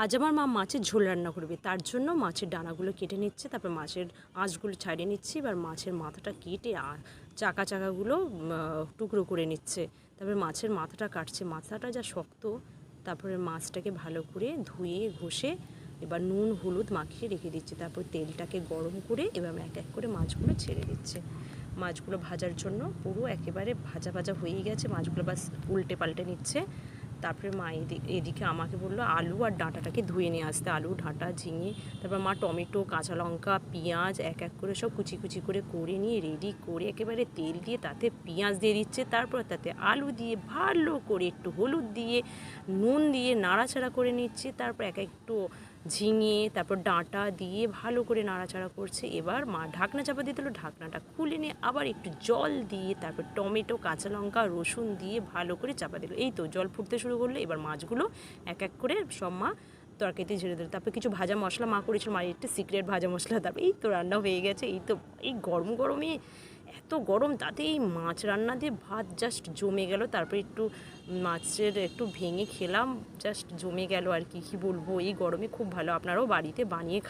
আজ আমার মা মাছের ঝোল রান্না করবে, তার জন্য মাছের ডানাগুলো কেটে নিচ্ছে, তারপর মাছের আঁশগুলো ছাড়িয়ে নিচ্ছি। এবার মাছের মাথাটা কেটে চাকাগুলো টুকরো করে নিচ্ছে। তারপরে মাছের মাথাটা কাটছে, মাথাটা যা শক্ত। তারপরে মাছটাকে ভালো করে ধুয়ে ঘষে এবার নুন হলুদ মাখিয়ে রেখে দিচ্ছে। তারপর তেলটাকে গরম করে এবার এক এক করে মাছগুলো ছেড়ে দিচ্ছে। মাছগুলো ভাজার জন্য পুরো একেবারে ভাজা ভাজা হয়েই গেছে, মাছগুলো বাস উল্টে পাল্টে নিচ্ছে। তারপরে মা এদিকে আমাকে বললো আলু আর ডাঁটাটাকে ধুয়ে নিয়ে আসতে, আলু ডাঁটা ঝিঙে। তারপর মা টমেটো কাঁচা লঙ্কা পেঁয়াজ এক এক করে সব কুচি কুচি করে নিয়ে রেডি করে একেবারে তেল দিয়ে তাতে পেঁয়াজ দিয়ে দিচ্ছে। তারপর তাতে আলু দিয়ে ভালো করে একটু হলুদ দিয়ে নুন দিয়ে নাড়াচাড়া করে নিচ্ছে। তারপর একটু ঝিঙে তারপর ডাঁটা দিয়ে ভালো করে নাড়াচাড়া করছে। এবার মা ঢাকনা চাপা দিয়ে দিল, ঢাকনাটা খুলে নিয়ে আবার একটু জল দিয়ে তারপর টমেটো কাঁচা লঙ্কা রসুন দিয়ে ভালো করে চাপা দিল। এই তো জল ফুটতে শুরু করলো। এবার মাছগুলো এক এক করে সব মা তরকারিতে ঝেড়ে দিল। তারপর কিছু ভাজা মশলা মা করেছিল, মায়ের একটু সিক্রেট ভাজা মশলা। তারপর এই তো রান্না হয়ে গেছে। এই তো এই গরমে এত গরম, তাতে এই মাছ রান্না দিয়ে ভাত জাস্ট জমে গেল। তারপরে একটু মাছের একটু ভেঙে খেলাম, জাস্ট জমে গেল আর কি বলবো। এই গরমে খুব ভালো, আপনারাও বাড়িতে বানিয়ে